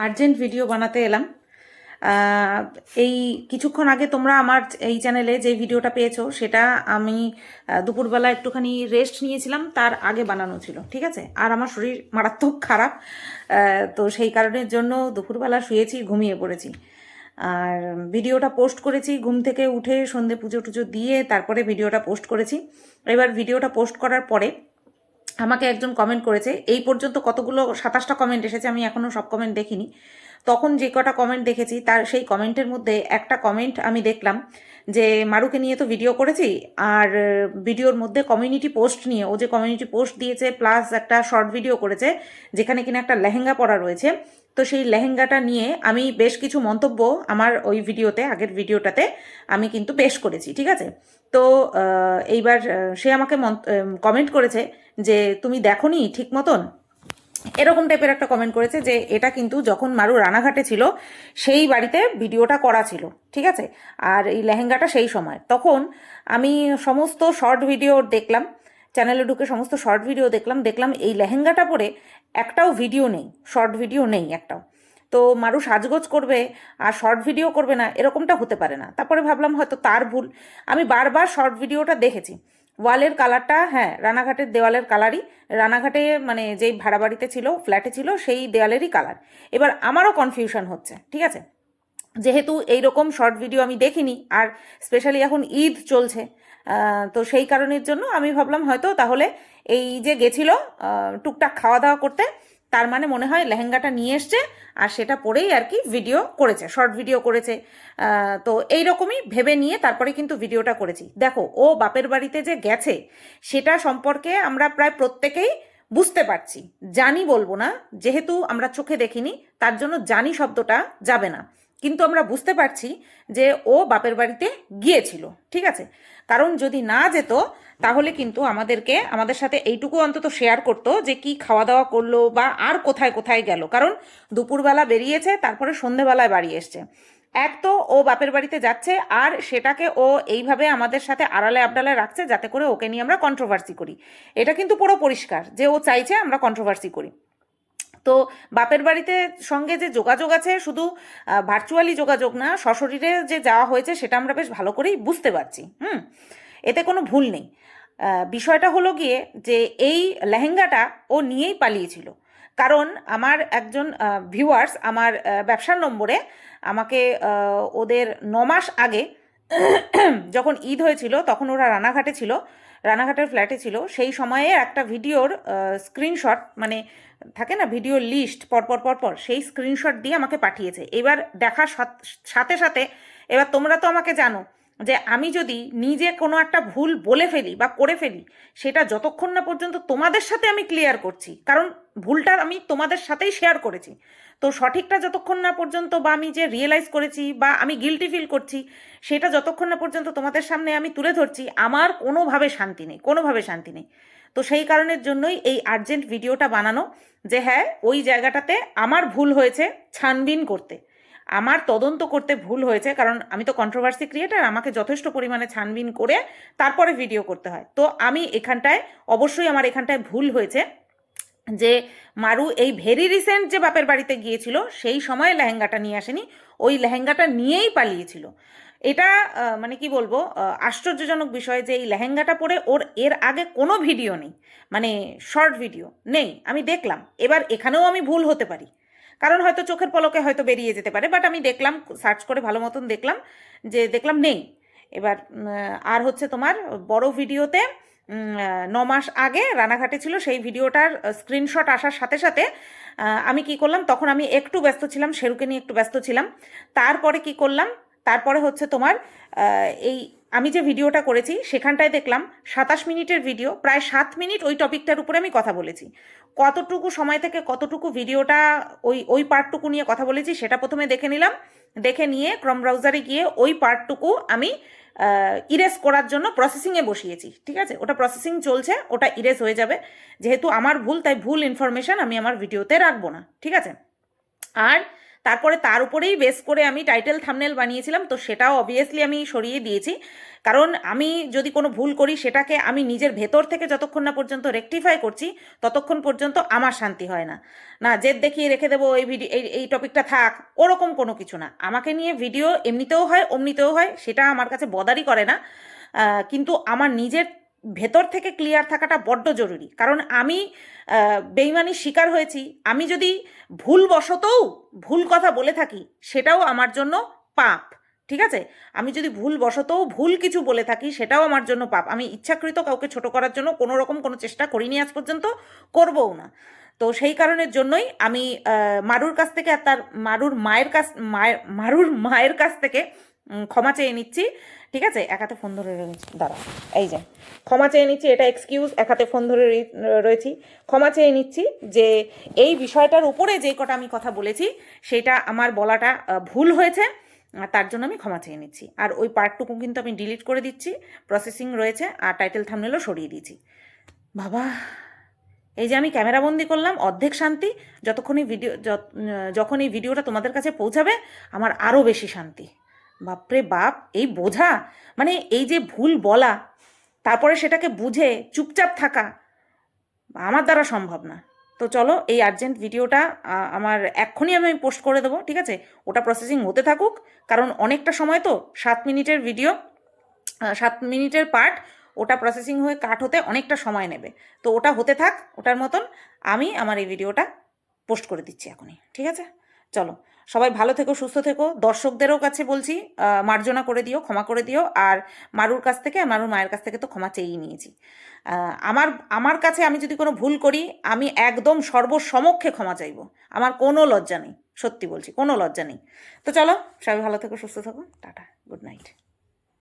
Urgent video বানাতে এলাম। এই কিছুক্ষণ আগে তোমরা আমার এই চ্যানেলে যে ভিডিওটা পেয়েছো সেটা আমি দুপুরবেলা একটুখানি রেস্ট নিয়েছিলাম, তার আগে বানানো ছিল, ঠিক আছে। আর আমার শরীর মারাত্মক খারাপ, তো সেই কারণের জন্য দুপুরবেলা শুয়েছি, ঘুমিয়ে পড়েছি। আর ভিডিওটা পোস্ট করেছি ঘুম থেকে উঠে, সন্ধে পুজো টুজো দিয়ে তারপরে ভিডিওটা পোস্ট করেছি। এবার ভিডিওটা পোস্ট করার পরে আমাকে একজন কমেন্ট করেছে। এই পর্যন্ত কতগুলো 27টা কমেন্ট এসেছে, আমি এখনও সব কমেন্ট দেখিনি। তখন যে কটা কমেন্ট দেখেছি তার সেই কমেন্টের মধ্যে একটা কমেন্ট আমি দেখলাম যে মারুকে নিয়ে তো ভিডিও করেছি, আর ভিডিওর মধ্যে কমিউনিটি পোস্ট নিয়ে, ও যে কমিউনিটি পোস্ট দিয়েছে প্লাস একটা শর্ট ভিডিও করেছে যেখানে কিনা একটা লেহেঙ্গা পরা রয়েছে, তো সেই লেহেঙ্গাটা নিয়ে আমি বেশ কিছু মন্তব্য আমার ওই ভিডিওতে, আগের ভিডিওটাতে আমি কিন্তু পেশ করেছি, ঠিক আছে। তো এইবার সে আমাকে কমেন্ট করেছে যে তুমি দেখোনি ঠিক মতন, এরকম টাইপের একটা কমেন্ট করেছে যে এটা কিন্তু যখন মারু রানাঘাটে ছিল সেই বাড়িতে ভিডিওটা করা ছিল, ঠিক আছে। আর এই লেহেঙ্গাটা সেই সময়, তখন আমি সমস্ত শর্ট ভিডিও দেখলাম, চ্যানেলে ঢুকে সমস্ত শর্ট ভিডিও দেখলাম এই লেহেঙ্গাটা পরে একটাও ভিডিও নেই, শর্ট ভিডিও নেই একটাও। তো মারু সাজগোজ করবে আর শর্ট ভিডিও করবে না, এরকমটা হতে পারে না। তারপরে ভাবলাম হয়তো তার ভুল। আমি বারবার শর্ট ভিডিওটা দেখেছি, ওয়ালের কালারটা, হ্যাঁ, রানাঘাটের দেওয়ালের কালারই, রানাঘাটে মানে যেই ভাড়া বাড়িতে ছিল, ফ্ল্যাটে ছিল, সেই দেওয়ালেরই কালার। এবার আমারও কনফিউশন হচ্ছে, ঠিক আছে, যেহেতু এইরকম শর্ট ভিডিও আমি দেখিনি, আর স্পেশালি এখন ঈদ চলছে, তো সেই কারণের জন্য আমি ভাবলাম হয়তো তাহলে এই যে গেছিল টুকটাক খাওয়া দাওয়া করতে, তার মানে মনে হয় লেহেঙ্গাটা নিয়ে এসছে আর সেটা পরেই আর কি ভিডিও করেছে, শর্ট ভিডিও করেছে। তো এই রকমই ভেবে নিয়ে তারপরে কিন্তু ভিডিওটা করেছি। দেখো, ও বাপের বাড়িতে যে গেছে সেটা সম্পর্কে আমরা প্রায় প্রত্যেকেই বুঝতে পারছি, জানি বলবো না, যেহেতু আমরা চোখে দেখিনি তার জন্য জানি শব্দটা যাবে না, কিন্তু আমরা বুঝতে পারছি যে ও বাপের বাড়িতে গিয়েছিল, ঠিক আছে। কারণ যদি না যেত তাহলে কিন্তু আমাদের সাথে এইটুকু অন্তত শেয়ার করতো যে কি খাওয়া দাওয়া করলো বা আর কোথায় কোথায় গেল। কারণ দুপুরবেলা বেরিয়েছে, তারপরে সন্ধেবেলায় বাড়ি এসছে। এক তো ও বাপের বাড়িতে যাচ্ছে, আর সেটাকে ও এইভাবে আমাদের সাথে আড়ালে আবডালে রাখছে যাতে করে ওকে নিয়ে আমরা কন্ট্রোভার্সি করি। এটা কিন্তু পুরো পরিষ্কার যে ও চাইছে আমরা কন্ট্রোভার্সি করি। তো বাপের বাড়িতে সঙ্গে যে যোগাযোগ আছে, শুধু ভার্চুয়ালি যোগাযোগ না, সশরীরে যে যাওয়া হয়েছে সেটা আমরা বেশ ভালো করেই বুঝতে পারছি। এতে কোনো ভুল নেই। বিষয়টা হলো গিয়ে যে এই লেহেঙ্গাটা ও নিয়েই পালিয়েছিল। কারণ আমার একজন ভিউয়ার্স আমার ব্যবসার নম্বরে আমাকে ওদের 9 মাস আগে যখন ঈদ হয়েছিল তখন ওরা রানাঘাটে ছিল, রানাঘাটের ফ্ল্যাটে ছিল, সেই সময়ে একটা ভিডিওর স্ক্রিনশট, মানে থাকে না ভিডিও লিস্ট পরপর পরপর, সেই স্ক্রিনশট দিয়ে আমাকে পাঠিয়েছে। এবার দেখার সাথে সাথে, এবার তোমরা তো আমাকে জানো যে আমি যদি নিজে কোনো একটা ভুল বলে ফেলি বা করে ফেলি, সেটা যতক্ষণ না পর্যন্ত তোমাদের সাথে আমি ক্লিয়ার করছি, কারণ ভুলটা আমি তোমাদের সাথেই শেয়ার করেছি, তো সঠিকটা যতক্ষণ না পর্যন্ত, বা আমি যে রিয়েলাইজ করেছি বা আমি গিলটি ফিল করছি, সেটা যতক্ষণ না পর্যন্ত তোমাদের সামনে আমি তুলে ধরছি, আমার কোনোভাবে শান্তি নেই, কোনোভাবে শান্তি নেই। তো সেই কারণের জন্যই এই আর্জেন্ট ভিডিওটা বানানো, যে হ্যাঁ, ওই জায়গাটাতে আমার ভুল হয়েছে, ছানবিন করতে, আমার তদন্ত করতে ভুল হয়েছে, কারণ আমি তো কন্ট্রোভার্সি ক্রিয়েটার, আমাকে যথেষ্ট পরিমাণে ছানবিন করে তারপরে ভিডিও করতে হয়। তো আমি এখানটায় অবশ্যই আমার এখানটায় ভুল হয়েছে যে মারু এই ভেরি রিসেন্ট যে বাপের বাড়িতে গিয়েছিল সেই সময় লেহেঙ্গাটা নিয়ে আসেনি, ওই লেহেঙ্গাটা নিয়েই পালিয়েছিল। এটা মানে কি বলবো, আশ্চর্যজনক বিষয় যে এই লেহেঙ্গাটা পরে ওর এর আগে কোনো ভিডিও নেই, মানে শর্ট ভিডিও নেই। আমি দেখলাম, এবার এখানেও আমি ভুল হতে পারি, কারণ হয়তো চোখের পলকে হয়তো বেরিয়ে যেতে পারে, বাট আমি দেখলাম, সার্চ করে ভালো মতন দেখলাম, যে দেখলাম নেই। এবার আর হচ্ছে তোমার বড় ভিডিওতে 9 মাস আগে রানাঘাটে ছিল সেই ভিডিওটার স্ক্রিনশট আসার সাথে সাথে আমি কি করলাম, তখন আমি একটু ব্যস্ত ছিলাম, শেরুকে নিয়ে একটু ব্যস্ত ছিলাম। তারপরে কি করলাম, তারপরে হচ্ছে তোমার এই আমি যে ভিডিওটা করেছি সেখানটায় দেখলাম 27 মিনিটের ভিডিও, প্রায় 7 মিনিট ওই টপিকটার উপরে আমি কথা বলেছি। কতটুকু সময় থেকে কতটুকু ভিডিওটা ওই ওই পার্টটুকু নিয়ে কথা বলেছি সেটা প্রথমে দেখে নিলাম। দেখে নিয়ে ক্রোম ব্রাউজারে গিয়ে ওই পার্টটুকু আমি ইরেজ করার জন্য প্রসেসিংয়ে বসিয়েছি, ঠিক আছে। ওটা প্রসেসিং চলছে, ওটা ইরেজ হয়ে যাবে, যেহেতু আমার ভুল, তাই ভুল ইনফরমেশন আমি আমার ভিডিওতে রাখবো না, ঠিক আছে। আর তারপরে তার উপরেই বেস করে আমি টাইটেল থাম্বনেল বানিয়েছিলাম, তো সেটাও অবভিয়াসলি আমি সরিয়ে দিয়েছি। কারণ আমি যদি কোনো ভুল করি সেটাকে আমি নিজের ভেতর থেকে যতক্ষণ না পর্যন্ত রেকটিফাই করছি ততক্ষণ পর্যন্ত আমার শান্তি হয় না। না জেদ দেখিয়ে রেখে দেবো এই ভিডিও, এই টপিকটা থাক, ওরকম কোনো কিছু না। আমাকে নিয়ে ভিডিও এমনিতেও হয় অমনিতেও হয়, সেটা আমার কাছে বদারই করে না। কিন্তু আমার নিজের ভেতর থেকে ক্লিয়ার থাকাটা বড্ড জরুরি। কারণ আমি বেইমানির শিকার হয়েছি। আমি যদি ভুলবশতও ভুল কথা বলে থাকি সেটাও আমার জন্য পাপ, ঠিক আছে? আমি যদি ভুলবশতও ভুল কিছু বলে থাকি সেটাও আমার জন্য পাপ। আমি ইচ্ছাকৃত কাউকে ছোট করার জন্য কোনো রকম কোনো চেষ্টা করিনি আজ পর্যন্ত, করবও না। তো সেই কারণের জন্যই আমি মারুর কাছ থেকে আর তার মারুর মায়ের কাছ থেকে ক্ষমা চেয়ে নিচ্ছি, ঠিক আছে? এক হাতে ফোন ধরে রয়েছি, দাঁড়া, এই যে ক্ষমা চেয়ে নিচ্ছি, এটা এক্সকিউজ, এক হাতে ফোন ধরে রয়েছি, ক্ষমা চেয়ে নিচ্ছি যে এই বিষয়টার উপরে যে কটা আমি কথা বলেছি সেটা আমার বলাটা ভুল হয়েছে, তার জন্য আমি ক্ষমা চেয়ে নিচ্ছি। আর ওই পার্টটুকু কিন্তু আমি ডিলিট করে দিচ্ছি, প্রসেসিং রয়েছে, আর টাইটেল থাম্বনেলও সরিয়ে দিয়েছি। বাবা, এই যে আমি ক্যামেরাবন্দি করলাম, অর্ধেক শান্তি। যখন এই ভিডিওটা তোমাদের কাছে পৌঁছাবে আমার আরও বেশি শান্তি। বাপরে বাপ, এই বোঝা, মানে এই যে ভুল বলা তারপরে সেটাকে বুঝে চুপচাপ থাকা আমার দ্বারা সম্ভব না। তো চলো, এই আর্জেন্ট ভিডিওটা আমার এক্ষুনি আমি পোস্ট করে দেবো, ঠিক আছে? ওটা প্রসেসিং হতে থাকুক, কারণ অনেকটা সময় তো, 7 মিনিটের ভিডিও, 7 মিনিটের পার্ট, ওটা প্রসেসিং হয়ে কাট হতে অনেকটা সময় নেবে। তো ওটা হতে থাক, ওটার মতন আমি আমার এই ভিডিওটা পোস্ট করে দিচ্ছি এখনই, ঠিক আছে? চলো, সবাই ভালো থেকো, সুস্থ থেকো। দর্শকদেরও কাছে বলছি মার্জনা করে দিও, ক্ষমা করে দিও। আর মারুর কাছ থেকে, মারুর মায়ের কাছ থেকে তো ক্ষমা চেয়েই নিয়েছি। আমার কাছে আমি যদি কোনো ভুল করি আমি একদম সর্বসমক্ষে ক্ষমা চাইবো, আমার কোনো লজ্জা নেই, সত্যি বলছি, কোনো লজ্জা নেই। তো চলো, সবাই ভালো থেকো, সুস্থ থাকো, টাটা, গুড নাইট।